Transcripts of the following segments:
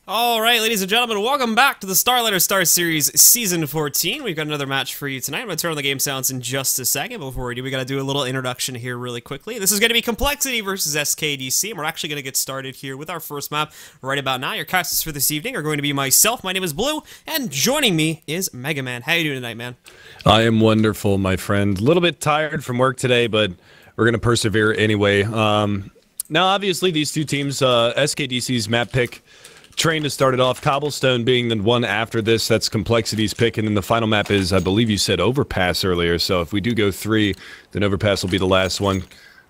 Alright, ladies and gentlemen, welcome back to the StarLadder StarSeries Season 14. We've got another match for you tonight. I'm going to turn on the game sounds in just a second. Before we do, we got to do a little introduction here really quickly. This is going to be Complexity versus SKDC, and we're actually going to get started here with our first map right about now. Your casters for this evening are going to be myself. My name is Blue, and joining me is Mega Man. How you doing tonight, man? I am wonderful, my friend. A little bit tired from work today, but we're going to persevere anyway. Now, obviously, these two teams, SKDC's map pick, train to start it off, Cobblestone being the one after this. That's Complexity's pick, and then the final map is, I believe you said Overpass earlier, so if we do go 3, then Overpass will be the last one.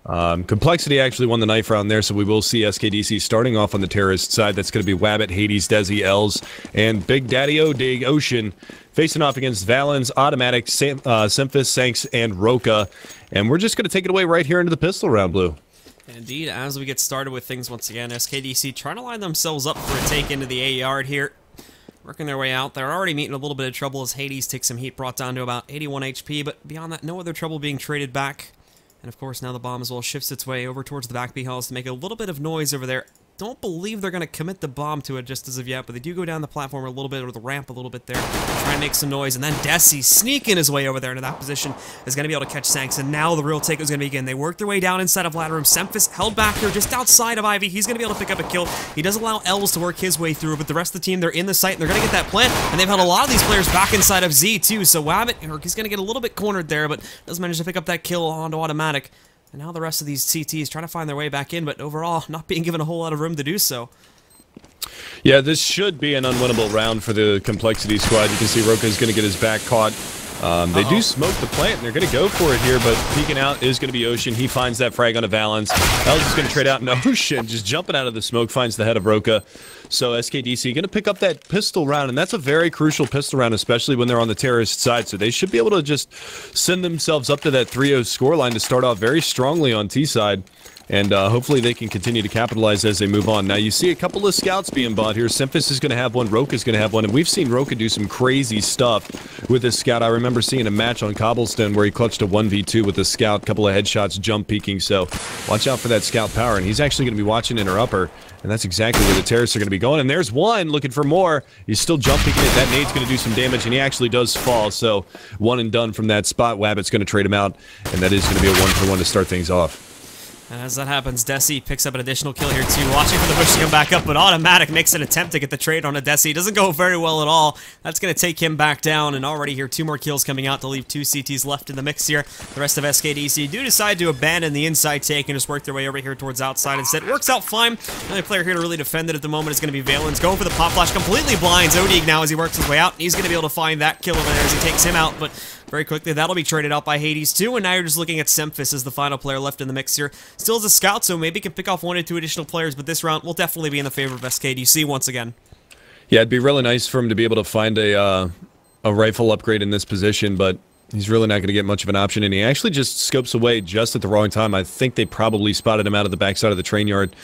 Complexity actually won the knife round there, so we will see SKDC starting off on the terrorist side. That's going to be Wabbit, Hades, Desi, Ellis, and Big Daddy O-Dig, Ocean, facing off against Valens, Autimatic, SEMPHIS, sancz, and roca. And we're just going to take it away right here into the pistol round, Blue. Indeed, as we get started with things once again, SKDC trying to line themselves up for a take into the A yard here. Working their way out. They're already meeting a little bit of trouble as Hades takes some heat, brought down to about 81 HP, but beyond that, no other trouble being traded back. And of course, now the bomb as well shifts its way over towards the back B halls to make a little bit of noise over there. Don't believe they're going to commit the bomb to it just as of yet, but they do go down the platform a little bit, or the ramp a little bit there, try and make some noise, and then desi sneaking his way over there into that position is going to be able to catch sancz, and now the real take is going to begin. They work their way down inside of ladder room. SEMPHIS held back here just outside of Ivy. He's going to be able to pick up a kill. He does allow Ellis to work his way through, but the rest of the team, they're in the site, and they're going to get that plant, and they've had a lot of these players back inside of Z too, so wabbit, he's going to get a little bit cornered there, but does manage to pick up that kill onto autimatic. And now the rest of these CTs trying to find their way back in, but overall not being given a whole lot of room to do so. Yeah, this should be an unwinnable round for the Complexity squad. You can see roca is going to get his back caught. They do smoke the plant, and they're going to go for it here, but peeking out is going to be Ocean. He finds that frag on a valens. Ellis is going to trade out in Ocean, just jumping out of the smoke, finds the head of roca. So SKDC going to pick up that pistol round, and that's a very crucial pistol round, especially when they're on the terrorist side. So they should be able to just send themselves up to that 3-0 scoreline to start off very strongly on T side. And hopefully they can continue to capitalize as they move on. Now, you see a couple of scouts being bought here. SEMPHIS is going to have one. roca is going to have one. And we've seen roca do some crazy stuff with this scout. I remember seeing a match on Cobblestone where he clutched a 1v2 with a scout, couple of headshots, jump peeking. So watch out for that scout power. And he's actually going to be watching in her upper. And that's exactly where the terrorists are going to be going. And there's one looking for more. He's still jump peeking it. That nade's going to do some damage. And he actually does fall. So one and done from that spot. Wabbit's going to trade him out. And that is going to be a 1-for-1 to start things off. And as that happens, desi picks up an additional kill here too, watching for the push to come back up, but autimatic makes an attempt to get the trade on a desi. Doesn't go very well at all. That's going to take him back down, and already here 2 more kills coming out to leave 2 CTs left in the mix here. The rest of SKDC do decide to abandon the inside take and just work their way over here towards outside instead. It works out fine. The only player here to really defend it at the moment is going to be Valens. Going for the pop flash, completely blinds O-Dig now as he works his way out. He's going to be able to find that kill over there as he takes him out, but very quickly, that'll be traded out by Hades too, and now you're just looking at SEMPHIS as the final player left in the mix here. Still as a scout, so maybe can pick off 1 or 2 additional players, but this round will definitely be in the favor of SKDC once again. Yeah, it'd be really nice for him to be able to find a rifle upgrade in this position, but he's really not going to get much of an option, and he actually just scopes away just at the wrong time. I think they probably spotted him out of the backside of the train yard,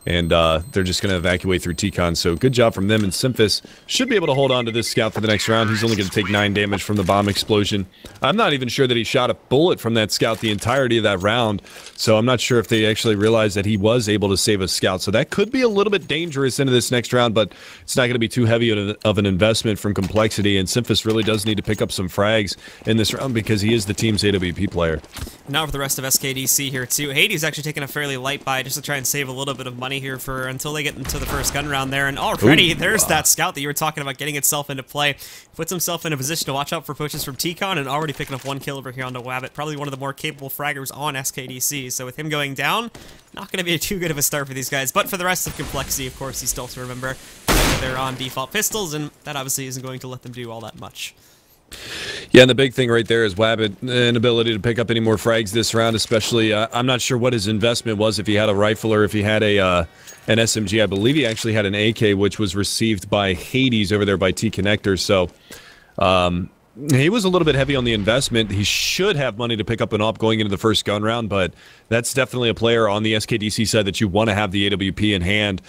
and they're just going to evacuate through T-Con. So good job from them, and SEMPHIS should be able to hold on to this scout for the next round. He's only going to take 9 damage from the bomb explosion. I'm not even sure that he shot a bullet from that scout the entirety of that round, so I'm not sure if they actually realized that he was able to save a scout. So that could be a little bit dangerous into this next round, but it's not going to be too heavy of an investment from Complexity, and SEMPHIS really does need to pick up some frags in this round because he is the team's AWP player. Now for the rest of SKDC here too. Hades actually taking a fairly light buy just to try and save a little bit of money here for until they get into the first gun round there, and already there's that scout that you were talking about getting itself into play. Puts himself in a position to watch out for pushes from T-Con, and already picking up 1 kill over here onto wabbit. Probably one of the more capable fraggers on SKDC, so with him going down, not going to be too good of a start for these guys. But for the rest of Complexity, of course, you still have to remember that they're on default pistols, and that obviously isn't going to let them do all that much. Yeah, and the big thing right there is wabbit inability to pick up any more frags this round, especially, I'm not sure what his investment was, if he had a rifle or if he had an SMG. I believe he actually had an AK, which was received by Hades over there by T-Connector, so he was a little bit heavy on the investment. He should have money to pick up an op going into the first gun round, but that's definitely a player on the SKDC side that you want to have the AWP in hand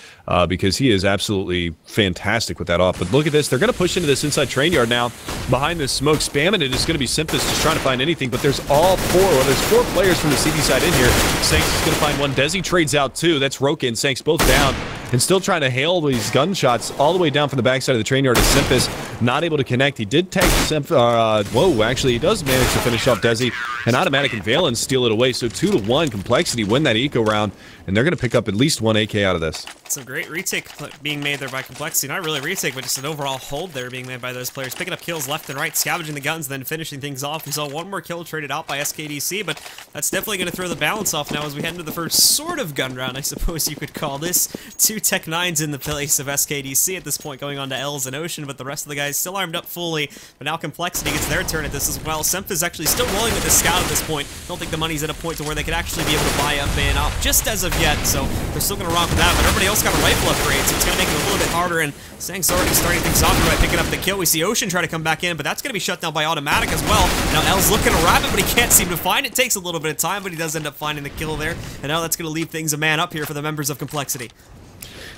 because he is absolutely fantastic with that op. But look at this. They're going to push into this inside train yard now. Behind this smoke, spamming it is going to be SEMPHIS just trying to find anything, but there's there's 4 players from the CD side in here. sancz is going to find one. desi trades out 2. That's roca and sancz both down. and still trying to hail these gunshots all the way down from the backside of the train yard as SEMPHIS not able to connect. He did tag whoa, actually he does manage to finish off desi, and autimatic and valens steal it away. So 2-1, Complexity win that eco round, and they're going to pick up at least 1 AK out of this. Some great retake being made there by Complexity. Not really retake, but just an overall hold there being made by those players. Picking up kills left and right, scavenging the guns, then finishing things off. We saw one more kill traded out by SKDC, but that's definitely going to throw the balance off now as we head into the first sort of gun round, I suppose you could call this. 2 Tech 9s in the place of SKDC at this point, going on to Ellis and Ocean, but the rest of the guys still armed up fully. But now Complexity gets their turn at this as well. SEMPHIS actually still rolling with the scout at this point. Don't think the money's at a point to where they could actually be able to buy up and up just as of yet, so they're still going to rock with that, but everybody else got a rifle upgrade, so it's going to make it a little bit harder, and sancz already starting things off by picking up the kill. We see Ocean try to come back in, but that's going to be shut down by autimatic as well. Now L's looking to wrap it, but he can't seem to find it. Takes a little bit of time, but he does end up finding the kill there, and now that's going to leave things a man up here for the members of Complexity.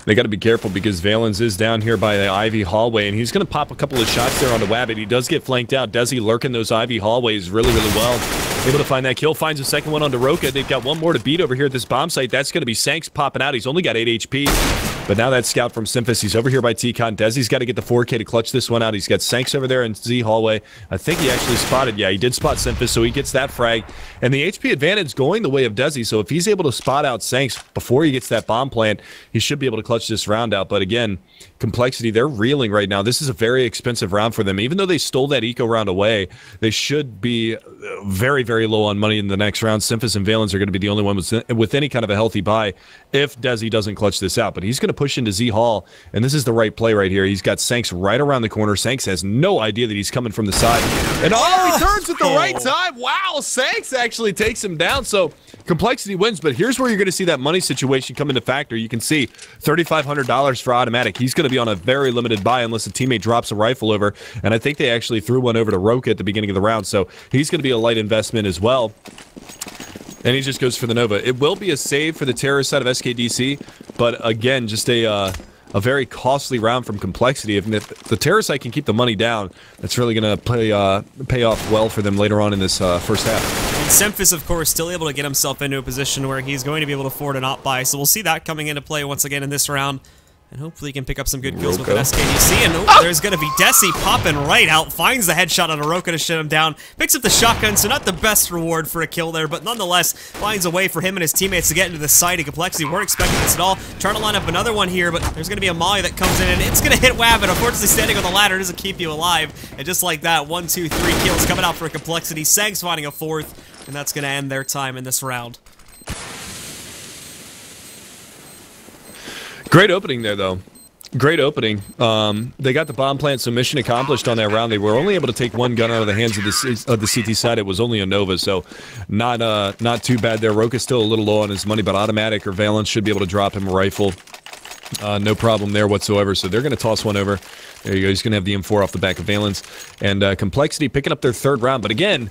They got to be careful because Valens is down here by the Ivy hallway, and he's going to pop a couple of shots there onto wabbit. He does get flanked out. desi lurking those Ivy hallways really, really well. Able to find that kill, finds a second one onto roca. They've got one more to beat over here at this bomb site. That's going to be sancz popping out. He's only got 8 HP. But now that scout from SEMPHIS, he's over here by T-Con. desi's got to get the 4K to clutch this one out. He's got sancz over there in Z hallway. I think he actually spotted. Yeah, he did spot SEMPHIS, so he gets that frag. And the HP advantage going the way of desi, so if he's able to spot out sancz before he gets that bomb plant, he should be able to clutch this round out. But again, Complexity, they're reeling right now. This is a very expensive round for them. Even though they stole that eco round away, they should be very, very low on money in the next round. SEMPHIS and valens are going to be the only one with any kind of a healthy buy if desi doesn't clutch this out. But he's going to push into Z Hall, and this is the right play right here. He's got sancz right around the corner. sancz has no idea that he's coming from the side. And he turns at the right time. Wow, sancz actually takes him down. So Complexity wins, but here's where you're going to see that money situation come into factor. You can see $3,500 for autimatic. He's going to be on a very limited buy unless a teammate drops a rifle over, and I think they actually threw one over to roca at the beginning of the round, so he's going to be a light investment as well. And he just goes for the Nova. It will be a save for the terrorist side of SKDC, but again, just a very costly round from Complexity. If the terrorist side can keep the money down, that's really going to pay off well for them later on in this first half. And SEMPHIS, of course, still able to get himself into a position where he's going to be able to afford an op buy, so we'll see that coming into play once again in this round. And hopefully he can pick up some good kills with an SKDC. And there's going to be desi popping right out. Finds the headshot on a roca to shut him down. Picks up the shotgun, so not the best reward for a kill there, but nonetheless finds a way for him and his teammates to get into the site. And Complexity weren't expecting this at all. Trying to line up another one here, but there's going to be a molly that comes in, and it's going to hit wabbit. Unfortunately, standing on the ladder doesn't keep you alive. And just like that, 1, 2, 3 kills coming out for Complexity. sancz finding a 4th, and that's going to end their time in this round. Great opening there, though. Great opening. They got the bomb plant, so mission accomplished on that round. They were only able to take one gun out of the hands of the CT side. It was only a Nova, so not too bad there. roca's still a little low on his money, but autimatic or valens should be able to drop him a rifle. No problem there whatsoever, so they're going to toss one over. There you go. He's going to have the M4 off the back of valens. And Complexity picking up their 3rd round. But again,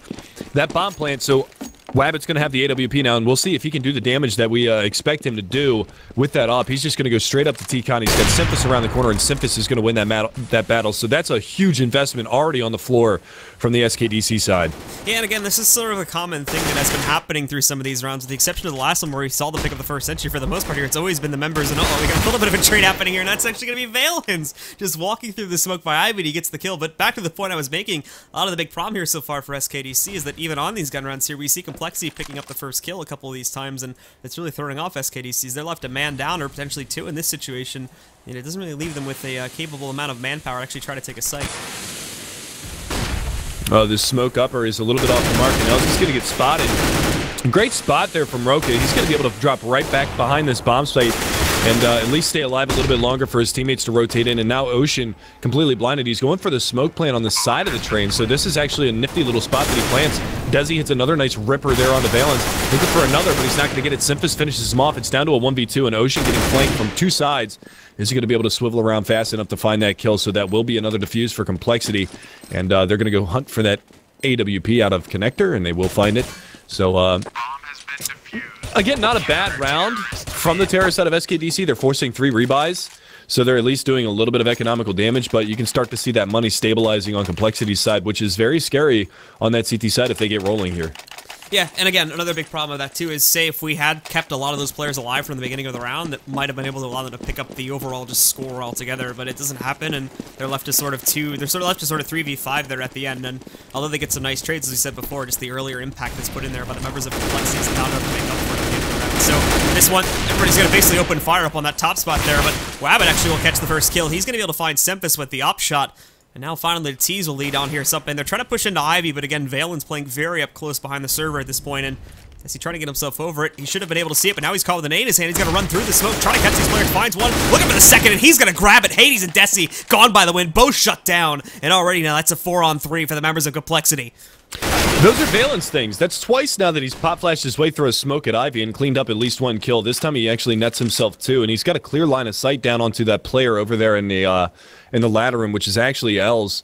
that bomb plant, so wabbit's going to have the AWP now, and we'll see if he can do the damage that we expect him to do with that op. He's just going to go straight up to T-Con. He's got SEMPHIS around the corner, and SEMPHIS is going to win that battle. So that's a huge investment already on the floor from the SKDC side. Yeah, and again, this is sort of a common thing that has been happening through some of these rounds, with the exception of the last one where we saw the pick of the first century. For the most part here, it's always been the members, and we got a little bit of a trade happening here, and that's actually going to be valens just walking through the smoke by Ivy. He gets the kill, but back to the point I was making, a lot of the big problem here so far for SKDC is that even on these gun rounds here, we see Complexity picking up the first kill a couple of these times, and it's really throwing off SKDCs. They're left a man down, or potentially 2 in this situation, and it doesn't really leave them with a capable amount of manpower to actually try to take a site. Oh, this smoke upper is a little bit off the mark, and Ellis is going to get spotted. Great spot there from roca. He's going to be able to drop right back behind this bomb site and at least stay alive a little bit longer for his teammates to rotate in. And now Ocean completely blinded. He's going for the smoke plant on the side of the train, so this is actually a nifty little spot that he plants. desi hits another nice ripper there onto valens. Looking for another, but he's not going to get it. SEMPHIS finishes him off. It's down to a 1v2, and Ocean getting flanked from 2 sides. Is he going to be able to swivel around fast enough to find that kill? So that will be another defuse for Complexity, and they're going to go hunt for that AWP out of connector, and they will find it. So, again, not a bad round from the terrorist side of SKDC. They're forcing 3 rebuys, so they're at least doing a little bit of economical damage, but you can start to see that money stabilizing on Complexity's side, which is very scary on that CT side if they get rolling here. Yeah, and again, another big problem with that too is, say if we had kept a lot of those players alive from the beginning of the round, that might have been able to allow them to pick up the overall just score altogether, but it doesn't happen, and they're left to sort of 3v5 there at the end, and although they get some nice trades, as we said before, just the earlier impact that's put in there by the members of Complexity is not enough to make up for it at the end of the round. So this one, everybody's going to basically open fire up on that top spot there, but Wabbit actually will catch the first kill. He's going to be able to find SEMPHIS with the op shot. And now finally the T's will lead on here something. They're trying to push into Ivy, but again, Valens playing very up close behind the server at this point, and as he's trying to get himself over it, he should have been able to see it, but now he's caught with an A in his hand. He's got to run through the smoke, trying to catch these players, finds one, looking for the second, and he's going to grab it. Hades and Desi gone by the wind, both shut down, and already now that's a 4-on-3 for the members of Complexity. Those are Valens things. That's twice now that he's pop flashed his way through a smoke at Ivy and cleaned up at least one kill. This time he actually nets himself two, and he's got a clear line of sight down onto that player over there in the ladder room, which is actually Ellis.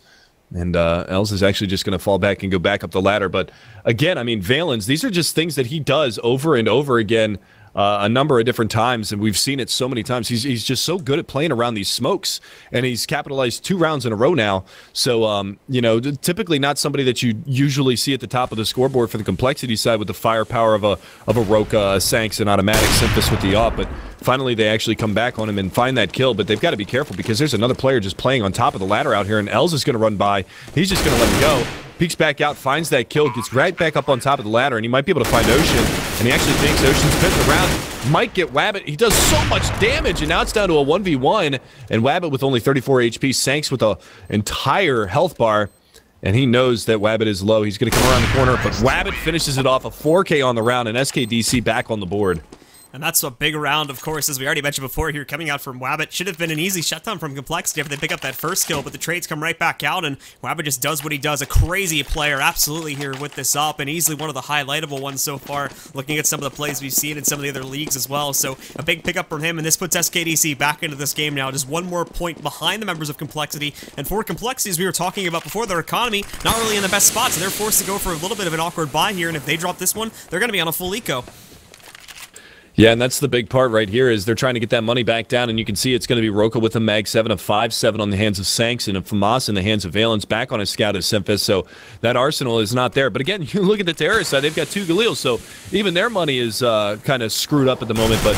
And Ellis is actually just going to fall back and go back up the ladder. But again, I mean, Valens, these are just things that he does over and over again a number of different times, and we've seen it so many times. He's just so good at playing around these smokes, and he's capitalized 2 rounds in a row now. So, you know, typically not somebody that you usually see at the top of the scoreboard for the Complexity side with the firepower of a roca, a sancz, an autimatic, SEMPHIS with the op, but finally they actually come back on him and find that kill, but they've got to be careful because there's another player just playing on top of the ladder out here, and Els is going to run by. He's just going to let him go. Peeks back out, finds that kill, gets right back up on top of the ladder, and he might be able to find Ocean, and he actually thinks Ocean's pinned around, might get Wabbit. He does so much damage, and now it's down to a 1v1, and Wabbit with only 34 HP, sancz with an entire health bar, and he knows that Wabbit is low. He's going to come around the corner, but Wabbit finishes it off, a 4K on the round, and SKDC back on the board. And that's a big round, of course, as we already mentioned before here, coming out from Wabbit. Should have been an easy shutdown from Complexity after they pick up that first kill, but the trades come right back out, and Wabbit just does what he does. A crazy player, absolutely, here with this up, and easily one of the highlightable ones so far, looking at some of the plays we've seen in some of the other leagues as well. So a big pickup from him, and this puts SKDC back into this game now, just one more point behind the members of Complexity. And for Complexity, as we were talking about before, their economy not really in the best spot, so they're forced to go for a little bit of an awkward buy here, and if they drop this one, they're going to be on a full eco. Yeah, and that's the big part right here is they're trying to get that money back down, and you can see it's going to be roca with a mag 7, a 5-7 on the hands of sancz, and a FAMAS in the hands of Valens, back on his scout of SEMPHIS, so that arsenal is not there. But again, you look at the terrorist side, they've got 2 Galils, so even their money is kind of screwed up at the moment, but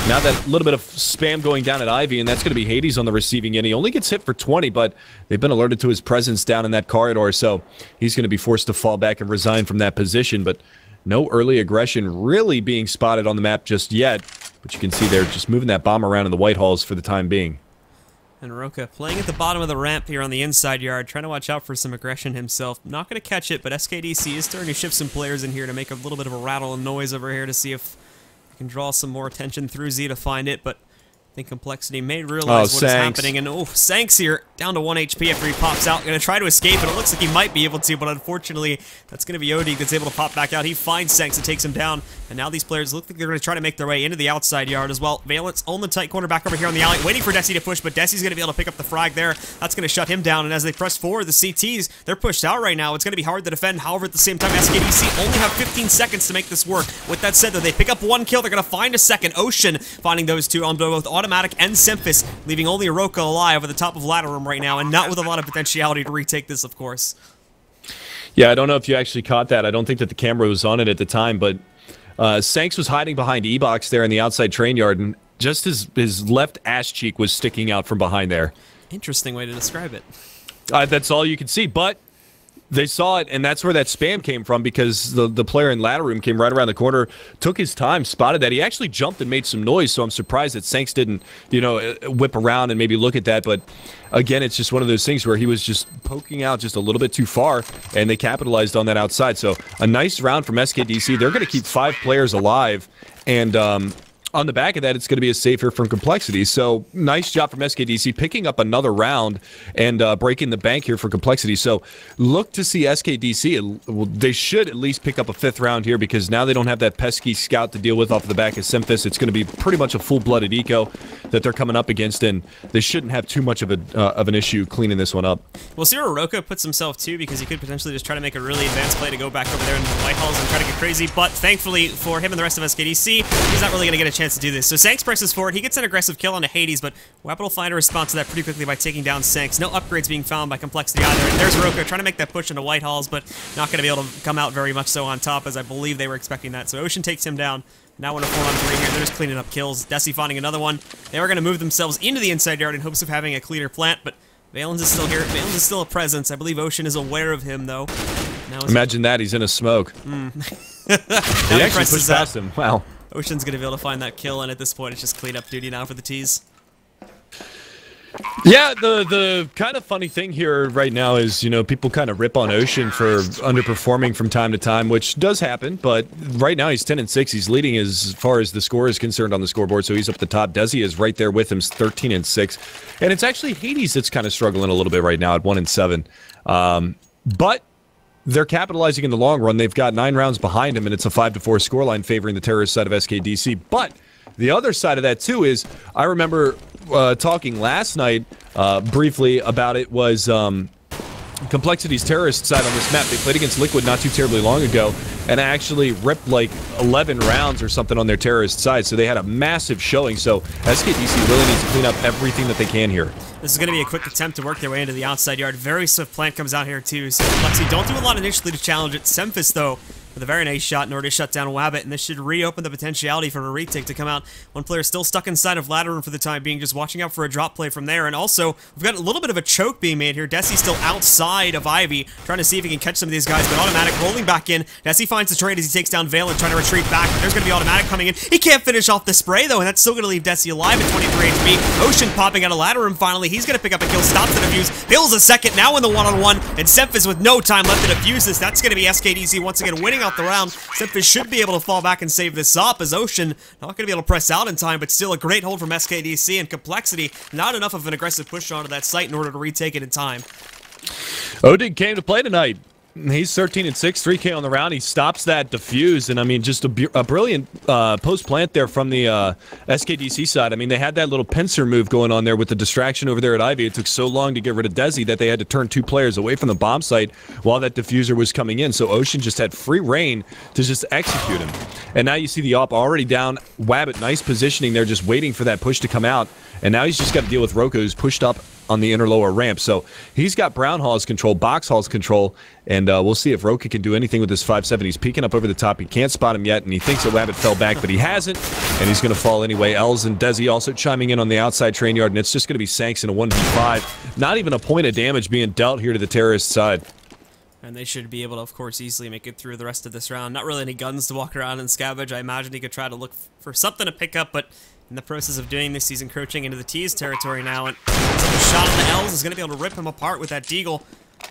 now that little bit of spam going down at Ivy, and that's going to be Hades on the receiving end. He only gets hit for 20, but they've been alerted to his presence down in that corridor, so he's going to be forced to fall back and resign from that position, but no early aggression really being spotted on the map just yet, but you can see they're just moving that bomb around in the White Halls for the time being. And roca playing at the bottom of the ramp here on the inside yard, trying to watch out for some aggression himself. Not going to catch it, but SKDC is starting to shift some players in here to make a little bit of a rattle and noise over here to see if they can draw some more attention through Z to find it, but I think Complexity may realize what is happening, and sancz here, down to 1 HP after he pops out, going to try to escape, and it looks like he might be able to, but unfortunately, that's going to be Odie that's able to pop back out. He finds sancz and takes him down, and now these players look like they're going to try to make their way into the outside yard as well. Valens on the tight corner back over here on the alley, waiting for Desi to push, but Desi's going to be able to pick up the frag there. That's going to shut him down, and as they press forward, the CTs, they're pushed out right now. It's going to be hard to defend. However, at the same time, SKDC only have 15 seconds to make this work. With that said, though, they pick up 1 kill. They're going to find a second. Ocean finding those 2 on both autimatic and SEMPHIS, leaving only a roca alive at the top of ladder room right now, and not with a lot of potentiality to retake this, of course. Yeah, I don't know if you actually caught that. I don't think that the camera was on it at the time, but sancz was hiding behind E-Box there in the outside train yard, and just his left ass cheek was sticking out from behind there. Interesting way to describe it. That's all you can see, but they saw it, and that's where that spam came from, because the player in ladder room came right around the corner, took his time, spotted that. He actually jumped and made some noise, so I'm surprised that sancz didn't, you know, whip around and maybe look at that. But again, it's just one of those things where he was just poking out just a little bit too far, and they capitalized on that outside. So a nice round from SKDC. They're going to keep 5 players alive, and on the back of that, it's going to be a safer from Complexity. So nice job from SKDC picking up another round and breaking the bank here for Complexity. So look to see SKDC. They should at least pick up a 5th round here, because now they don't have that pesky scout to deal with off the back of SEMPHIS. It's going to be pretty much a full-blooded eco that they're coming up against, and they shouldn't have too much of an issue cleaning this one up. We'll see where roca puts himself too, because he could potentially just try to make a really advanced play to go back over there in the White Halls and try to get crazy. But thankfully for him and the rest of SKDC, he's not really going to get a chance chance to do this. So sancz presses forward. He gets an aggressive kill onto Hades, but wabbit will find a response to that pretty quickly by taking down sancz. No upgrades being found by Complexity either. And there's roca trying to make that push into Whitehalls, but not going to be able to come out very much so on top, as I believe they were expecting that. So Ocean takes him down. Now in a 4-on-3 here, they're just cleaning up kills. Desi finding another one. They were going to move themselves into the inside yard in hopes of having a cleaner plant, but Valens is still here. Valens is still a presence. I believe Ocean is aware of him, though. Imagine that, he's in a smoke. He actually pushed past him. Wow. Ocean's going to be able to find that kill, and at this point, it's just clean up duty now for the T's. Yeah, the kind of funny thing here right now is, you know, people kind of rip on Ocean for underperforming from time to time, which does happen, but right now he's 10-6. He's leading as far as the score is concerned on the scoreboard, so he's up at the top. Desi is right there with him, 13-6. And it's actually Hades that's kind of struggling a little bit right now at 1-7. But they're capitalizing in the long run. They've got 9 rounds behind him, and it's a 5-4 scoreline favoring the terrorist side of SKDC. But the other side of that, too, is I remember talking last night briefly about it was Complexity's terrorist side on this map. They played against Liquid not too terribly long ago and actually ripped like 11 rounds or something on their terrorist side. So they had a massive showing. So SKDC really needs to clean up everything that they can here. This is going to be a quick attempt to work their way into the outside yard. Very swift plant comes out here, too. So Complexity don't do a lot initially to challenge it. SEMPHIS, though, with a very nice shot in order to shut down wabbit, and this should reopen the potentiality for a Rettich to come out. One player still stuck inside of ladder room for the time being, just watching out for a drop play from there. And also, we've got a little bit of a choke being made here. Desi's still outside of Ivy, trying to see if he can catch some of these guys, but autimatic rolling back in. Desi finds the trade as he takes down Valens, trying to retreat back, but there's going to be autimatic coming in. He can't finish off the spray, though, and that's still going to leave Desi alive at 23 HP. Ocean popping out of ladder room finally. He's going to pick up a kill, stops the defuse, fills a second, now in the one-on-one, and SEMPHIS with no time left to defuse this. That's going to be SKDC once again winning out the round. SEMPHIS should be able to fall back and save this up, as Ocean not going to be able to press out in time, but still a great hold from SKDC, and Complexity not enough of an aggressive push onto that site in order to retake it in time. Odig came to play tonight. He's 13-6, 3K on the round. He stops that defuse, and I mean, just a brilliant post-plant there from the SKDC side. I mean, they had that little pincer move going on there with the distraction over there at Ivy. It took so long to get rid of Desi that they had to turn 2 players away from the bomb site while that diffuser was coming in. So Ocean just had free reign to just execute him. And now you see the op already down. wabbit, nice positioning there, just waiting for that push to come out. And now he's just got to deal with roca, who's pushed up on the inner lower ramp. So he's got Brown Hall's control, Box Hall's control, and we'll see if roca can do anything with this 570. He's peeking up over the top. He can't spot him yet, and he thinks that wabbit fell back, but he hasn't, and he's going to fall anyway. Ellis and Desi also chiming in on the outside train yard, and it's just going to be sancz in a 1v5. Not even a point of damage being dealt here to the terrorist side. And they should be able to, of course, easily make it through the rest of this round. Not really any guns to walk around and scavenge. I imagine he could try to look for something to pick up, but in the process of doing this, he's encroaching into the T's territory now, and a shot on the L's is going to be able to rip him apart with that deagle.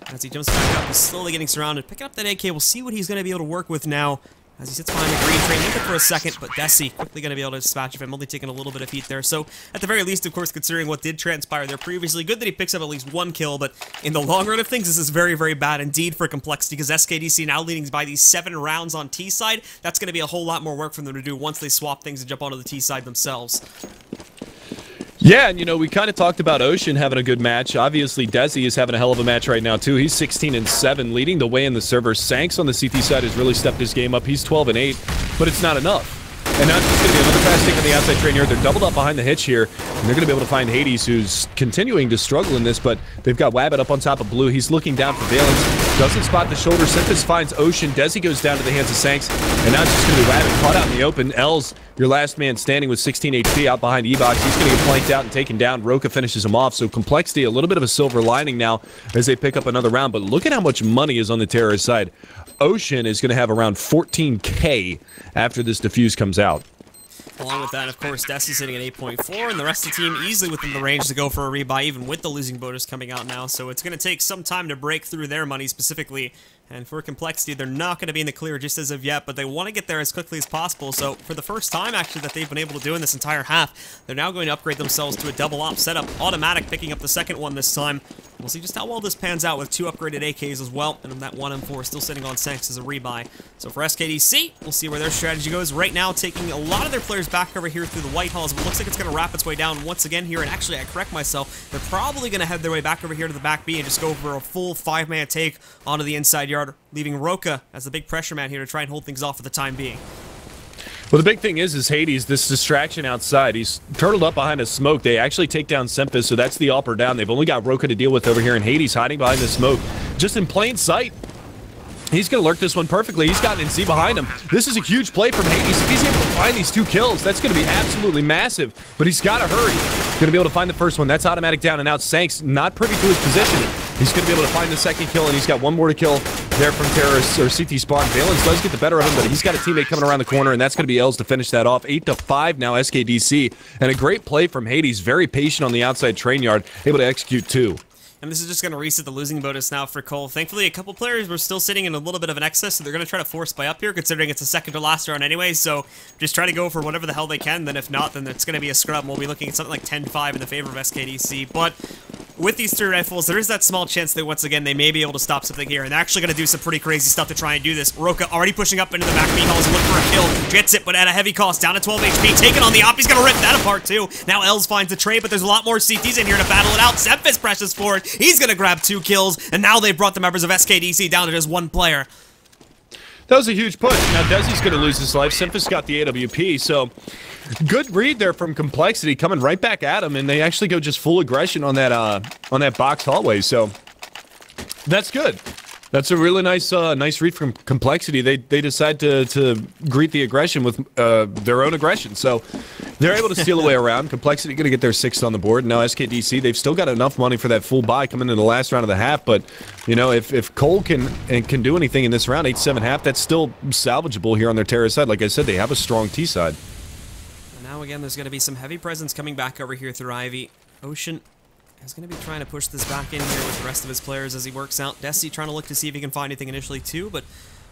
As he jumps back up, he's slowly getting surrounded. Picking up that AK, we'll see what he's going to be able to work with now. As he sits behind the green train, looking for a second, but Desi quickly going to be able to dispatch of him, only taking a little bit of heat there. So, at the very least, of course, considering what did transpire there previously, good that he picks up at least 1 kill, but in the long run of things, this is very, very bad indeed for Complexity, because SKDC now leading by these 7 rounds on T side. That's going to be a whole lot more work for them to do once they swap things and jump onto the T side themselves. Yeah, and you know, we kind of talked about Ocean having a good match. Obviously, Desi is having a hell of a match right now, too. He's 16-7, leading the way in the server. sancz on the CT side has really stepped his game up. He's 12-8, but it's not enough. And now it's just going to be another fast take on the outside train yard. They're doubled up behind the hitch here, and they're going to be able to find Hades, who's continuing to struggle in this, but they've got wabbit up on top of blue. He's looking down for Valens. Doesn't spot the shoulder. SEMPHIS finds Ocean. Desi goes down to the hands of sancz, and now it's just going to be wabbit caught out in the open. Els, your last man standing with 16 HP out behind E-Box. He's going to get planked out and taken down. roca finishes him off, so Complexity, a little bit of a silver lining now as they pick up another round, but look at how much money is on the terrorist side. Ocean is going to have around 14K after this defuse comes out. Along with that, of course, Desi's sitting at 8.4, and the rest of the team easily within the range to go for a rebuy, even with the losing bonus coming out now. So it's going to take some time to break through their money specifically. And for Complexity, they're not going to be in the clear just as of yet, but they want to get there as quickly as possible. So for the first time, actually, that they've been able to do in this entire half, they're now going to upgrade themselves to a double op setup. autimatic picking up the second one this time. We'll see just how well this pans out with 2 upgraded AKs as well, and that 1M4 still sitting on sancz as a rebuy. So for SKDC, we'll see where their strategy goes. Right now, taking a lot of their players back over here through the Whitehalls, but it looks like it's going to wrap its way down once again here. And actually, I correct myself, they're probably going to head their way back over here to the back B and just go for a full 5-man take onto the inside yard, leaving roca as the big pressure man here to try and hold things off for the time being. Well, the big thing is Hades, this distraction outside. He's turtled up behind a smoke. They actually take down SEMPHIS, so that's the up or down. They've only got roca to deal with over here, and Hades hiding behind the smoke, just in plain sight. He's going to lurk this one perfectly. He's got NC behind him. This is a huge play from Hades. If he's able to find these 2 kills, that's going to be absolutely massive. But he's got to hurry. He's going to be able to find the first one. That's autimatic down and out. sancz not privy to his position. He's going to be able to find the second kill, and he's got 1 more to kill there from terrorists or CT spawn. Valens does get the better of him, but he's got a teammate coming around the corner, and that's going to be Ellis to finish that off. 8-5 now, SKDC. And a great play from Hades. Very patient on the outside train yard, able to execute 2. And this is just going to reset the losing bonus now for Cole. Thankfully, a couple players were still sitting in a little bit of an excess, so they're going to try to force buy up here, considering it's a second to last round anyway, so just try to go for whatever the hell they can. Then if not, then it's going to be a scrub, and we'll be looking at something like 10-5 in the favor of SKDC. But with these 3 rifles, there is that small chance that once again they may be able to stop something here, and they're actually going to do some pretty crazy stuff to try and do this. roca already pushing up into the back B halls, looking for a kill, gets it, but at a heavy cost, down to 12 HP, taking on the op. He's going to rip that apart too. Now Els finds a trade, but there's a lot more CTs in here to battle it out. SEMPHIS presses forward. He's going to grab 2 kills, and now they've brought the members of SKDC down to just 1 player. That was a huge push. Now Desi's going to lose his life. SEMPHIS got the AWP, so good read there from Complexity, coming right back at him, and they actually go just full aggression on that box hallway. So that's good. That's a really nice nice read from Complexity. They decide to greet the aggression with their own aggression. So they're able to steal away around. Complexity going to get their 6th on the board. Now SKDC, they've still got enough money for that full buy coming in the last round of the half. But you know, if Cole can do anything in this round, 8-7 half, that's still salvageable here on their terror side. Like I said, they have a strong T side. And now again, there's going to be some heavy presence coming back over here through Ivy. Ocean is going to be trying to push this back in here with the rest of his players as he works out. desi trying to look to see if he can find anything initially too, but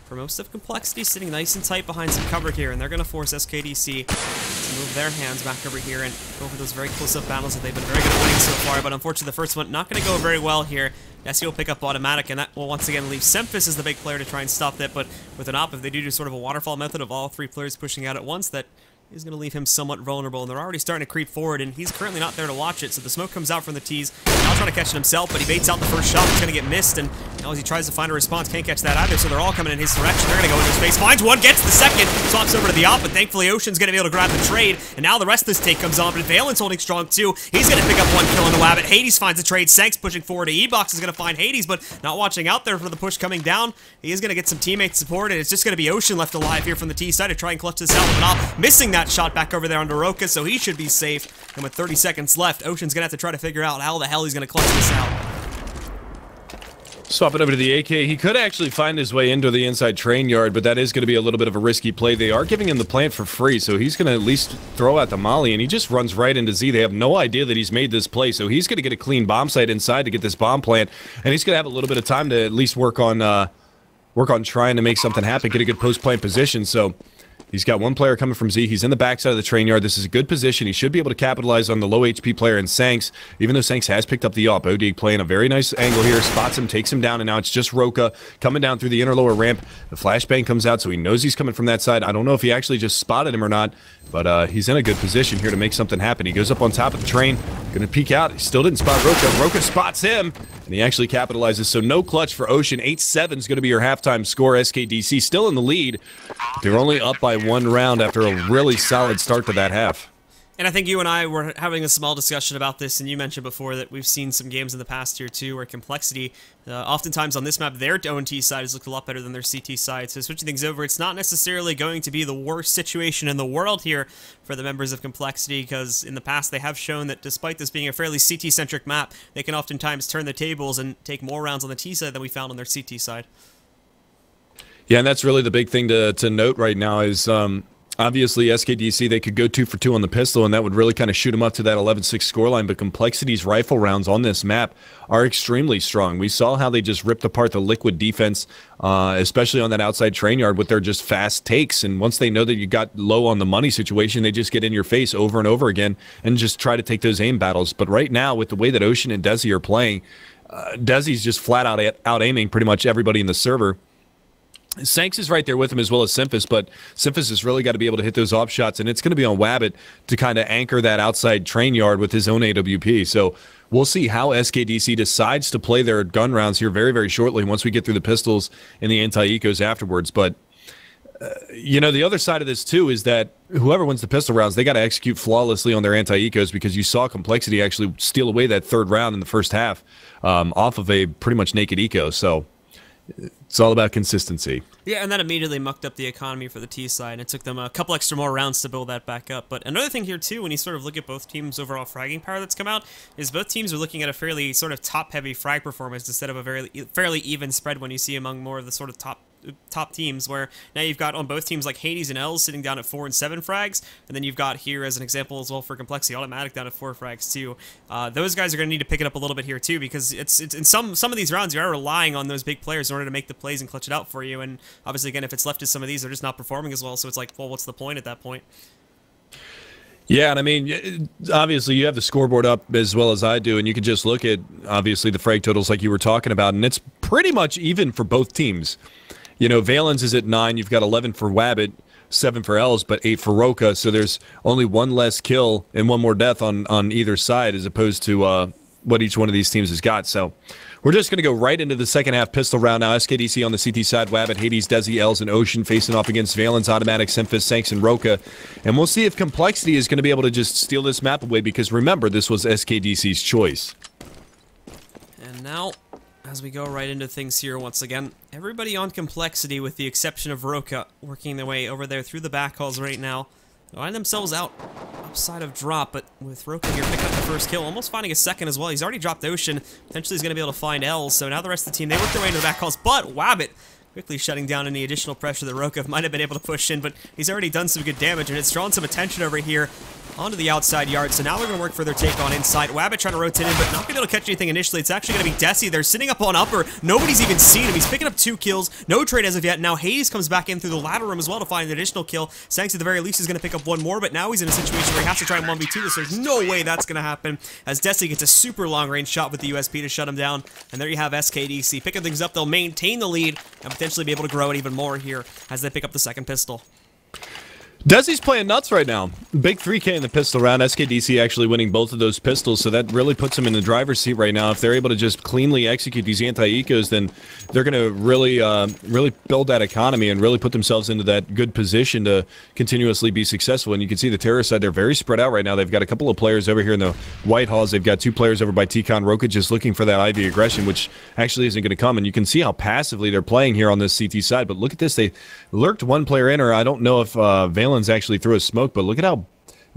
for most of Complexity, sitting nice and tight behind some cover here, and they're going to force SKDC to move their hands back over here and go for those very close-up battles that they've been very good at winning so far, but unfortunately the first one not going to go very well here. desi will pick up autimatic, and that will once again leave SEMPHIS as the big player to try and stop that, but with an op, if they do sort of a waterfall method of all 3 players pushing out at once, that is going to leave him somewhat vulnerable, and they're already starting to creep forward, and he's currently not there to watch it, so the smoke comes out from the T's. Now trying to catch it himself, but he baits out the first shot. He's going to get missed, and now as he tries to find a response, can't catch that either, so they're all coming in his direction. They're going to go into his face, finds one, gets the second, swaps over to the op, but thankfully Ocean's going to be able to grab the trade, and now the rest of this take comes on, but Valens holding strong too. He's going to pick up 1 kill in the wabbit. Hades finds the trade. sancz pushing forward to E-Box is going to find Hades, but not watching out there for the push coming down. He is going to get some teammate support, and it's just going to be Ocean left alive here from the T side to try and clutch this out with an op, missing that shot back over there under roca, so he should be safe. And with 30 seconds left, Ocean's gonna have to try to figure out how the hell he's gonna clutch this out. Swap it over to the AK. He could actually find his way into the inside train yard, but that is going to be a little bit of a risky play. They are giving him the plant for free, so he's going to at least throw out the molly, and he just runs right into Z. They have no idea that he's made this play, so he's going to get a clean bomb site inside to get this bomb plant, and he's going to have a little bit of time to at least work on trying to make something happen, get a good post-plant position. So he's got 1 player coming from Z. He's in the backside of the train yard. This is a good position. He should be able to capitalize on the low HP player in sancz, even though sancz has picked up the op. OD playing a very nice angle here, spots him, takes him down, and now it's just roca coming down through the inner lower ramp. The flashbang comes out, so he knows he's coming from that side. I don't know if he actually just spotted him or not, but he's in a good position here to make something happen. He goes up on top of the train, gonna peek out. He still didn't spot roca. roca spots him, and he actually capitalizes. So no clutch for Ocean. 8-7 is going to be your halftime score. SKDC still in the lead. They're only up by 1 round after a really solid start to that half. And I think you and I were having a small discussion about this, and you mentioned before that we've seen some games in the past here too where Complexity, oftentimes on this map, their own T side has looked a lot better than their CT side. So switching things over, it's not necessarily going to be the worst situation in the world here for the members of Complexity, because in the past they have shown that despite this being a fairly CT-centric map, they can oftentimes turn the tables and take more rounds on the T side than we found on their CT side. Yeah, and that's really the big thing to note right now is obviously SKDC, they could go 2 for 2 on the pistol, and that would really kind of shoot them up to that 11-6 scoreline, but Complexity's rifle rounds on this map are extremely strong. We saw how they just ripped apart the liquid defense, especially on that outside train yard with their just fast takes, and once they know that you got low on the money situation, they just get in your face over and over again and just try to take those aim battles. But right now, with the way that Ocean and desi are playing, desi's just flat out aiming pretty much everybody in the server. sancz is right there with him as well as SEMPHIS, but SEMPHIS has really got to be able to hit those off shots, and it's going to be on wabbit to kind of anchor that outside train yard with his own AWP. So we'll see how SKDC decides to play their gun rounds here very, very shortly once we get through the pistols and the anti-ecos afterwards. But You know, the other side of this, too, is that whoever wins the pistol rounds, they got to execute flawlessly on their anti-ecos, because you saw Complexity actually steal away that third round in the first half off of a pretty much naked eco. So it's all about consistency. Yeah, and that immediately mucked up the economy for the T side, and it took them a couple extra more rounds to build that back up. But another thing here, too, when you sort of look at both teams' overall fragging power that's come out, is both teams are looking at a fairly sort of top-heavy frag performance instead of a fairly even spread when you see among more of the sort of top teams, where now you've got on both teams like Hades and Ellis sitting down at 4 and 7 frags, and then you've got here as an example as well for Complexity, autimatic down at 4 frags too. Those guys are going to need to pick it up a little bit here too, because it's in some of these rounds you are relying on those big players in order to make the plays and clutch it out for you, and obviously again if it's left to some of these, they're just not performing as well, so it's like, well, what's the point at that point? Yeah, and I mean, obviously you have the scoreboard up as well as I do, and you can just look at, obviously, the frag totals like you were talking about, and it's pretty much even for both teams. You know, Valens is at 9. You've got 11 for Wabbit, 7 for Ellis, but 8 for Roca. So there's only one less kill and one more death on either side, as opposed to what each one of these teams has got. So we're just going to go right into the second half pistol round now. SKDC on the CT side, Wabbit, Hades, Desi, Ellis, and Ocean facing off against Valens, autimatic, SEMPHIS, sancz, and Roca. And we'll see if Complexity is going to be able to just steal this map away, because remember, this was SKDC's choice. And now, as we go right into things here once again, everybody on Complexity, with the exception of Roca, working their way over there through the backhauls right now, find themselves out upside of drop, but with Roca here picking up the first kill, almost finding a second as well. He's already dropped Ocean, potentially he's going to be able to find L, so now the rest of the team, they work their way into the backhauls, but Wabbit quickly shutting down any additional pressure that Roca might have been able to push in, but he's already done some good damage, and it's drawn some attention over here onto the outside yard, so now they're going to work for their take on inside. Wabbit trying to rotate in, but not going to be able to catch anything initially. It's actually going to be desi. They're sitting up on upper. Nobody's even seen him. He's picking up 2 kills. No trade as of yet. Now Hades comes back in through the ladder room as well to find an additional kill. sancz at the very least is going to pick up 1 more, but now he's in a situation where he has to try and 1v2 this. There's no way that's going to happen, as desi gets a super long-range shot with the USP to shut him down. And there you have SKDC picking things up. They'll maintain the lead and potentially be able to grow it even more here as they pick up the second pistol. Desi's playing nuts right now. Big 3K in the pistol round. SKDC actually winning both of those pistols, so that really puts them in the driver's seat right now. If they're able to just cleanly execute these anti-ecos, then they're going to really build that economy and really put themselves into that good position to continuously be successful. And you can see the terror side, they're very spread out right now. They've got a couple of players over here in the White Halls. They've got 2 players over by T-Con. Roca just looking for that IV aggression, which actually isn't going to come. And you can see how passively they're playing here on this CT side. But look at this. They lurked 1 player in, or I don't know if Valens actually threw a smoke, but look at how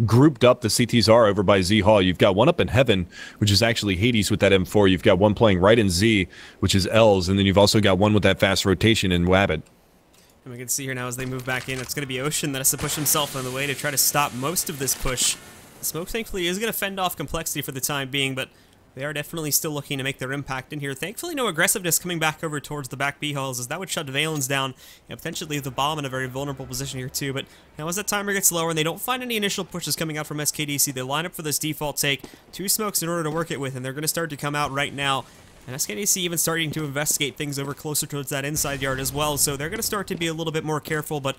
grouped up the CTs are over by Z Hall. You've got one up in Heaven, which is actually Hades with that M4. You've got one playing right in Z, which is L's, and then you've also got one with that fast rotation in Wabbit. And we can see here now as they move back in, it's going to be Ocean that has to push himself on the way to try to stop most of this push. The smoke, thankfully, is going to fend off Complexity for the time being, but they are definitely still looking to make their impact in here. Thankfully, no aggressiveness coming back over towards the back B-halls, as that would shut Valens down and potentially leave the bomb in a very vulnerable position here too. But now as that timer gets lower and they don't find any initial pushes coming out from SKDC, they line up for this default take. 2 smokes in order to work it with, and they're going to start to come out right now. And SKDC even starting to investigate things over closer towards that inside yard as well, so they're going to start to be a little bit more careful, but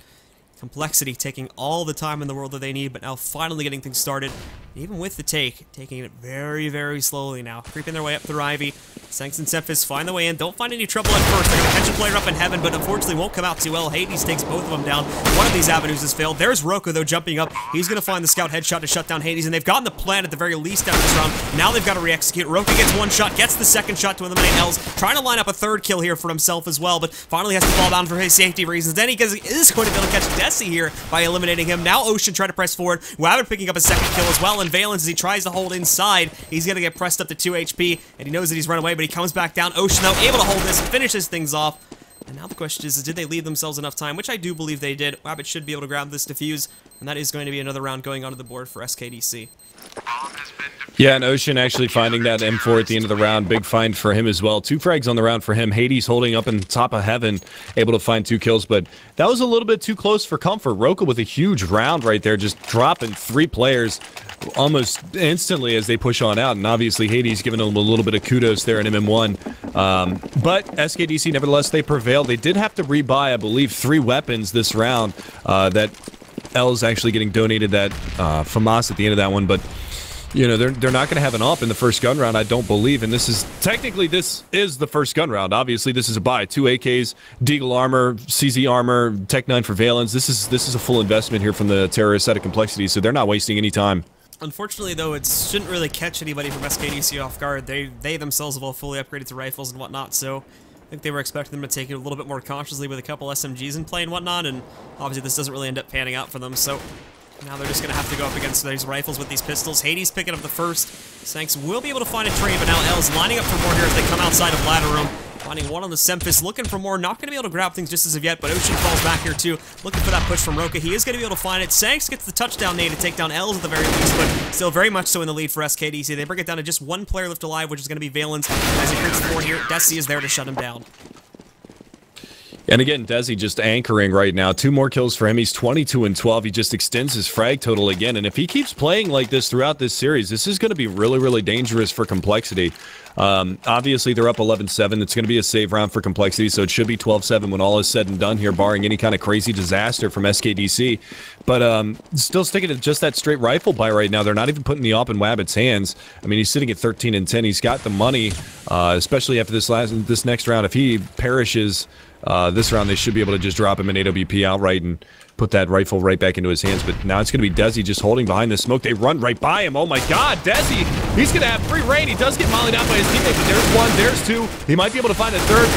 Complexity taking all the time in the world that they need, but now finally getting things started. Even with the take, taking it very, very slowly now. Creeping their way up through Ivy. sancz and SEMPHIS find the way in. Don't find any trouble at first. They're going to catch a player up in Heaven, but unfortunately won't come out too well. Hades takes both of them down. One of these avenues has failed. There's Roca, though, jumping up. He's going to find the scout headshot to shut down Hades, and they've gotten the plan at the very least out of this round. Now they've got to re-execute. Roca gets 1 shot, gets the second shot to eliminate Ellis. Trying to line up a 3rd kill here for himself as well, but finally has to fall down for his safety reasons. Then he is going to be able to catch desi here by eliminating him. Now Ocean trying to press forward. Wabbit picking up a 2nd kill as well, and Valens, as he tries to hold inside, he's going to get pressed up to 2 HP, and he knows that he's run away, but he comes back down. Ocean, though, able to hold this and finishes things off. And now the question is did they leave themselves enough time, which I do believe they did. Wabbit should be able to grab this defuse, and that is going to be another round going onto the board for SKDC. Yeah, and Ocean actually finding that M4 at the end of the round. Big find for him as well. 2 frags on the round for him. Hades holding up in top of Heaven, able to find 2 kills, but that was a little bit too close for comfort. Roca with a huge round right there, just dropping 3 players almost instantly as they push on out, and obviously Hades giving them a little bit of kudos there in MM1. But SKDC, nevertheless, they prevailed. They did have to rebuy, I believe, 3 weapons this round. That L's actually getting donated that FAMAS at the end of that one, but You know, they're not going to have an op in the first gun round, I don't believe. And this is the first gun round. Obviously, this is a buy. 2 AKs, Deagle armor, CZ armor, Tech 9 for valens. This is a full investment here from the terrorist side of Complexity, so they're not wasting any time. Unfortunately, though, it shouldn't really catch anybody from SKDC off guard. They themselves have all fully upgraded to rifles and whatnot, so I think they were expecting them to take it a little bit more cautiously with a couple SMGs in play and whatnot, and obviously this doesn't really end up panning out for them, so now they're just going to have to go up against these rifles with these pistols. Hades picking up the first. sancz will be able to find a trade, but now Ellis lining up for more here as they come outside of ladder room. Finding one on the SEMPHIS, looking for more. Not going to be able to grab things just as of yet, but Ocean falls back here too. Looking for that push from roca. He is going to be able to find it. sancz gets the touchdown nade to take down Ellis at the very least, but still very much so in the lead for SKDC. They bring it down to just one player left alive, which is going to be valens. As he creeps forward here, desi is there to shut him down. And again, desi just anchoring right now. 2 more kills for him. He's 22-12. He just extends his frag total again. And if he keeps playing like this throughout this series, this is going to be really, really dangerous for Complexity. Obviously, they're up 11-7. It's going to be a save round for Complexity, so it should be 12-7 when all is said and done here, barring any kind of crazy disaster from SKDC. But still sticking to just that straight rifle buy right now. They're not even putting the op in Wabbit's hands. I mean, he's sitting at 13-10. He's got the money, especially after this next round. If he perishes this round, they should be able to just drop him an AWP outright and put that rifle right back into his hands. But now it's going to be desi just holding behind the smoke. They run right by him. Oh my god, desi! He's going to have free reign. He does get mollied out by his teammate, but there's one, there's two. He might be able to find a third.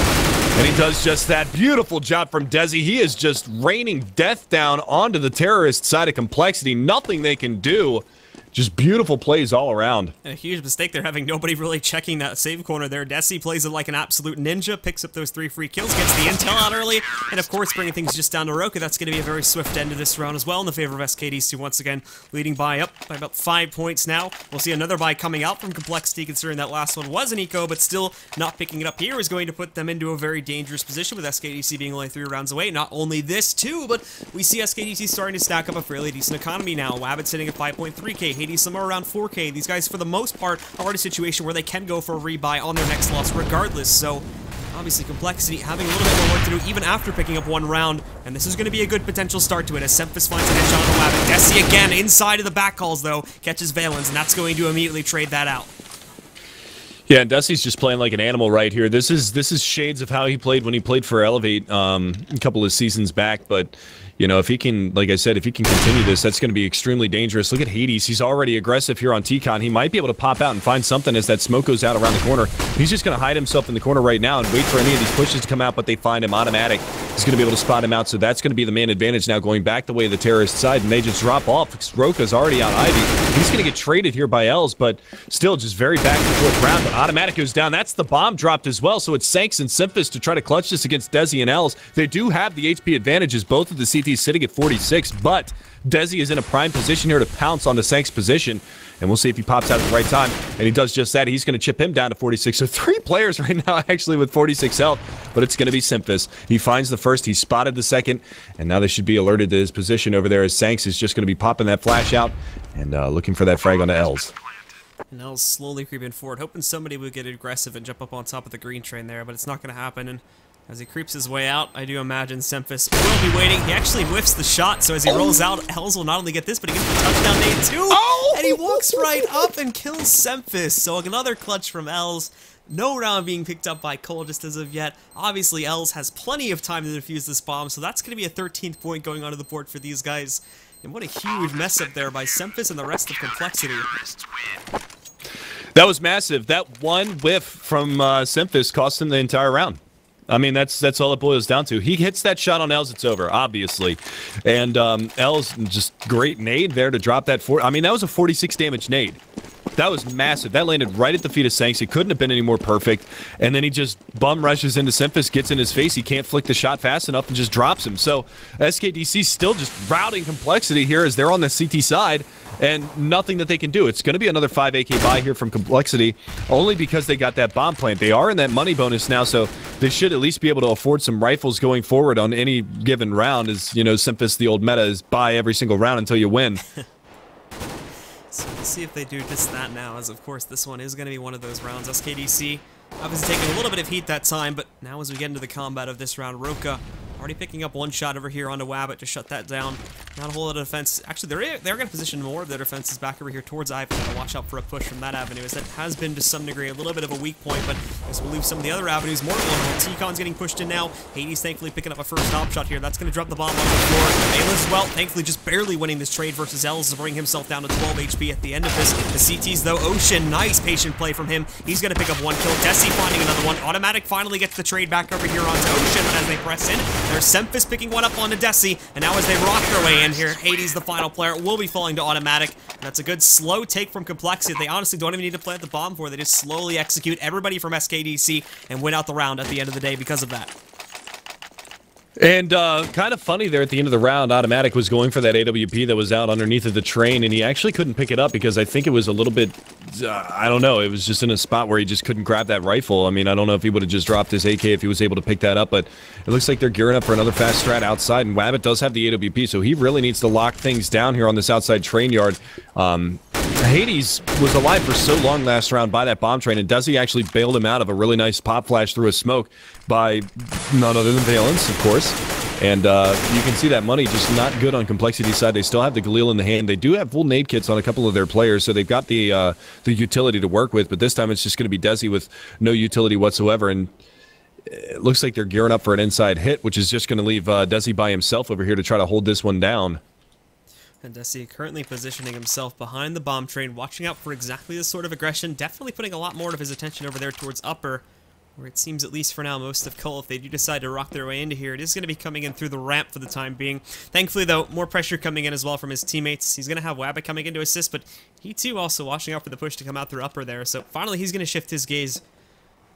And he does just that. Beautiful job from desi. He is just raining death down onto the terrorist side of Complexity. Nothing they can do. Just beautiful plays all around. And a huge mistake there, having nobody really checking that save corner there. desi plays it like an absolute ninja, picks up those 3 free kills, gets the intel out early, and of course bringing things just down to roca. That's going to be a very swift end to this round as well in the favor of SKDC once again, leading by up by about 5 points now. We'll see another buy coming out from Complexity, considering that last one was an eco, but still not picking it up here is going to put them into a very dangerous position with SKDC being only 3 rounds away. Not only this too, but we see SKDC starting to stack up a fairly decent economy now. Wabbit sitting at 5.3k, Hades somewhere around 4k. These guys, for the most part, are in a situation where they can go for a rebuy on their next loss regardless, so obviously Complexity having a little bit more work to do even after picking up 1 round, and this is going to be a good potential start to it as SEMPHIS finds a headshot on the Wabbit. desi again inside of the back calls though, catches valens, and that's going to immediately trade that out. Yeah, and desi's just playing like an animal right here. This is shades of how he played when he played for Elevate a couple of seasons back, but you know, if he can, like I said, if he can continue this, that's going to be extremely dangerous. Look at Hades. He's already aggressive here on T-Con. He might be able to pop out and find something as that smoke goes out around the corner. He's just going to hide himself in the corner right now and wait for any of these pushes to come out, but they find him. Autimatic is going to be able to spot him out, so that's going to be the man advantage now going back the way of the terrorist side, and they just drop off. roca's already out Ivy. He's going to get traded here by Els, but still just very back and forth round. But Autimatic goes down. That's the bomb dropped as well, so it's sancz and SEMPHIS to try to clutch this against desi and Els. They do have the HP advantages, both of the CTs sitting at 46, but desi is in a prime position here to pounce on the sancz position, and we'll see if he pops out at the right time, and he does just that. He's going to chip him down to 46, so 3 players right now actually with 46 health, but it's going to be SEMPHIS. He finds the first, he spotted the second, and now they should be alerted to his position over there as sancz is just going to be popping that flash out and looking for that frag onto Els. And Ellis slowly creeping forward, hoping somebody would get aggressive and jump up on top of the green train there, but it's not going to happen. And as he creeps his way out, I do imagine SEMPHIS will be waiting. He actually whiffs the shot, so as he rolls out, Els will not only get this, but he gets the touchdown nade too! And he walks right up and kills SEMPHIS. So another clutch from Els. No round being picked up by Cole just as of yet. Obviously, Els has plenty of time to defuse this bomb, so that's going to be a 13th point going onto the board for these guys. And what a huge mess up there by SEMPHIS and the rest of Complexity. That was massive. That one whiff from SEMPHIS cost him the entire round. I mean, that's all it boils down to. He hits that shot on Els, it's over, obviously. And Els, just great nade there to drop that. I mean, that was a 46 damage nade. That was massive. That landed right at the feet of sancz. It couldn't have been any more perfect. And then he just bum rushes into SEMPHIS, gets in his face. He can't flick the shot fast enough and just drops him. So SKDC still just routing Complexity here as they're on the CT side, and nothing that they can do. It's going to be another 5 AK buy here from Complexity, only because they got that bomb plant. They are in that money bonus now, so they should at least be able to afford some rifles going forward on any given round. As you know, SEMPHIS, the old meta, is buy every single round until you win. So we'll see if they do just that now, as of course this one is going to be one of those rounds. SKDC obviously taking a little bit of heat that time, but now as we get into the combat of this round, roca already picking up one shot over here onto Wabbit to shut that down. Not a whole lot of defense. Actually, they're going to position more of their defenses back over here towards Ivy. Gotta watch out for a push from that avenue, as that has been to some degree a little bit of a weak point, but as we'll leave some of the other avenues more vulnerable. T-Con's getting pushed in now. Hades thankfully picking up a first top shot here. That's going to drop the bomb on the floor. Ellis as well, thankfully just barely winning this trade versus Ellis to bring himself down to 12 HP at the end of this. The CTs though, Ocean, nice patient play from him. He's going to pick up one kill. Desi finding another one. Autimatic finally gets the trade back over here onto Ocean, but as they press in, there's SEMPHIS picking one up onto Desi, and now as they rock their way in here, Hades, the final player, will be falling to Autimatic. That's a good slow take from Complexity. They honestly don't even need to plant the bomb for. They just slowly execute everybody from SKDC and win out the round at the end of the day because of that. And kind of funny there at the end of the round, Autimatic was going for that AWP that was out underneath of the train, and he actually couldn't pick it up because I think it was a little bit, I don't know, it was just in a spot where he just couldn't grab that rifle. I mean, I don't know if he would have just dropped his AK if he was able to pick that up, but it looks like they're gearing up for another fast strat outside, and wabbit does have the AWP, so he really needs to lock things down here on this outside train yard. Hades was alive for so long last round by that bomb train, and desi actually bailed him out of a really nice pop flash through a smoke by none other than Valens, of course. And you can see that money just not good on Complexity's side. They still have the Galil in the hand. They do have full nade kits on a couple of their players, so they've got the utility to work with, but this time it's just going to be desi with no utility whatsoever, and it looks like they're gearing up for an inside hit, which is just going to leave desi by himself over here to try to hold this one down. And desi currently positioning himself behind the bomb train, watching out for exactly this sort of aggression, definitely putting a lot more of his attention over there towards upper, where it seems, at least for now, most of Cole, if they do decide to rock their way into here, it is going to be coming in through the ramp for the time being. Thankfully, though, more pressure coming in as well from his teammates. He's going to have wabbit coming in to assist, but he too also watching out for the push to come out through upper there, so finally he's going to shift his gaze.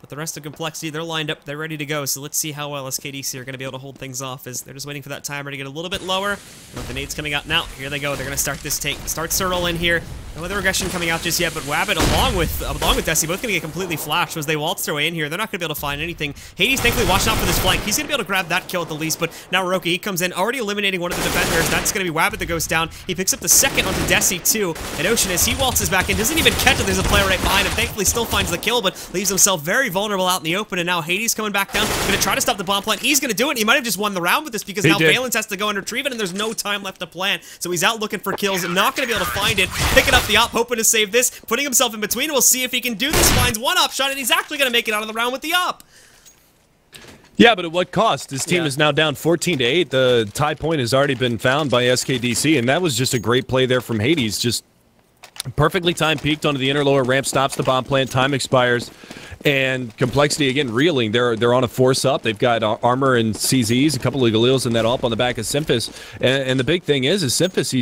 But the rest of Complexity, they're lined up, they're ready to go, so let's see how well SKDC are going to be able to hold things off, as they're just waiting for that timer to get a little bit lower. And with the nades coming out now, here they go, they're going to start this take. Starts to roll in here. No other aggression coming out just yet, but wabbit along with desi both going to get completely flashed as they waltz their way in here. They're not going to be able to find anything. Hades thankfully watching out for this flank. He's going to be able to grab that kill at the least, but now roca, he comes in, already eliminating one of the defenders. That's going to be wabbit that goes down. He picks up the second onto desi too, and Ocean, as he waltzes back in, doesn't even catch it. There's a player right behind him. Thankfully still finds the kill, but leaves himself very vulnerable out in the open, and now Hades coming back down. Going to try to stop the bomb plant. He's going to do it. He might have just won the round with this because now Valens has to go and retrieve it, and there's no time left to plant. So he's out looking for kills, not going to be able to find it. Picking up the op, hoping to save this, putting himself in between. We'll see if he can do this. Finds one op shot, and he's actually going to make it out of the round with the op. Yeah, but at what cost? His team is now down 14-8. The tie point has already been found by SKDC, and that was just a great play there from Hades. Just perfectly timed, peeked onto the inner lower ramp, stops the bomb plant, time expires, and Complexity again reeling. They're on a force up. They've got armor and CZs, a couple of Galils in that up on the back of SEMPHIS, and the big thing is SEMPHIS,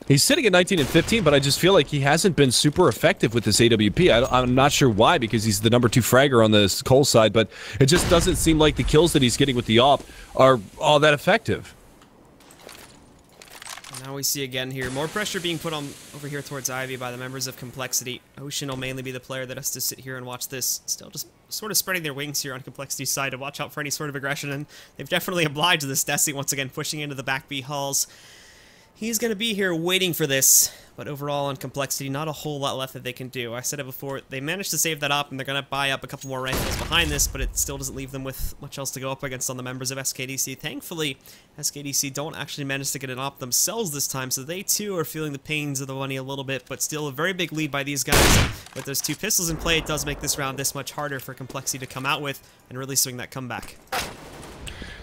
he's sitting at 19 and 15, but I just feel like he hasn't been super effective with this AWP. I'm not sure why, because he's the #2 fragger on the Cole side, but it just doesn't seem like the kills that he's getting with the AWP are all that effective. Now we see again here, more pressure being put on over here towards Ivy by the members of Complexity. Ocean will mainly be the player that has to sit here and watch this. Still just sort of spreading their wings here on Complexity's side to watch out for any sort of aggression, and they've definitely obliged this. desi once again pushing into the back B halls. He's going to be here waiting for this, but overall on Complexity, not a whole lot left that they can do. I said it before, they managed to save that op, and they're going to buy up a couple more rifles behind this, but it still doesn't leave them with much else to go up against on the members of SKDC. Thankfully, SKDC don't actually manage to get an op themselves this time, so they too are feeling the pains of the money a little bit, but still a very big lead by these guys. And with those two pistols in play, it does make this round this much harder for Complexity to come out with and really swing that comeback.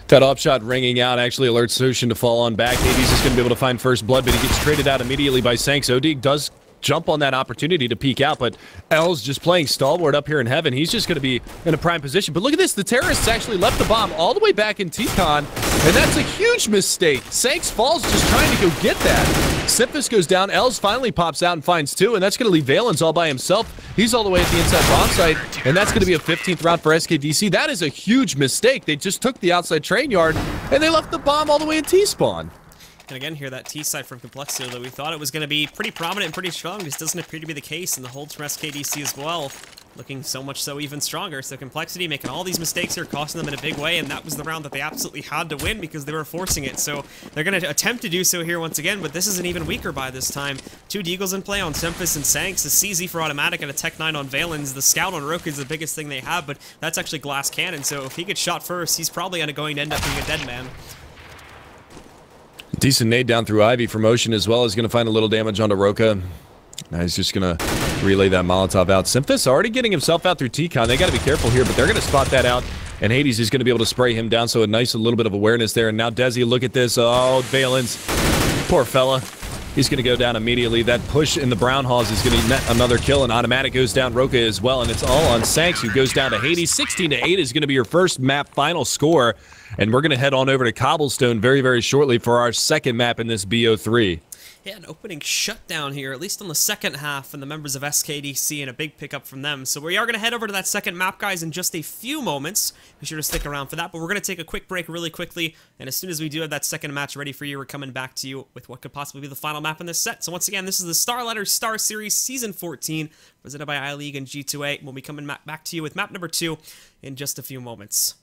That op shot ringing out actually alerts Ocean to fall on back. Hades is going to be able to find first blood, but he gets traded out immediately by sancz. OD does jump on that opportunity to peek out, but L's just playing stalwart up here in heaven. He's just going to be in a prime position. But look at this. The terrorists actually left the bomb all the way back in T-Con, and that's a huge mistake. sancz falls just trying to go get that. SEMPHIS goes down. L's finally pops out and finds two, and that's going to leave Valens all by himself. He's all the way at the inside bomb site, and that's going to be a 15th round for SKDC. That is a huge mistake. They just took the outside train yard, and they left the bomb all the way in T-spawn. And again here, that T side from Complexity, though we thought it was going to be pretty prominent and pretty strong, just doesn't appear to be the case, and the holds from SKDC as well, looking so much so even stronger. So Complexity making all these mistakes here, costing them in a big way, and that was the round that they absolutely had to win because they were forcing it. So they're going to attempt to do so here once again, but this is an even weaker buy this time. Two Deagles in play on SEMPHIS and sancz, a CZ for autimatic, and a Tech 9 on Valens. The Scout on roca is the biggest thing they have, but that's actually glass cannon, so if he gets shot first, he's probably going to end up being a dead man. Decent nade down through Ivy from Ocean as well. Is going to find a little damage onto Roca. Now he's just going to relay that Molotov out. SEMPHIS already getting himself out through T-Con. They got to be careful here, but they're going to spot that out. And Hades is going to be able to spray him down, so a nice little bit of awareness there. And now desi, look at this. Oh, valens. Poor fella. He's going to go down immediately. That push in the Brown Halls is going to net another kill, and autimatic goes down Roca as well. And it's all on sancz, who goes down to Hades. 16-8 is going to be your first map final score. And we're going to head on over to Cobblestone very, very shortly for our second map in this BO3. Yeah, an opening shutdown here, at least on the second half, and the members of SKDC, and a big pickup from them. So we are going to head over to that second map, guys, in just a few moments. Be sure to stick around for that, but we're going to take a quick break really quickly, and as soon as we do have that second match ready for you, we're coming back to you with what could possibly be the final map in this set. So once again, this is the StarLadder StarSeries Season 14, presented by iLeague and G2A. We'll be coming back to you with map number 2 in just a few moments.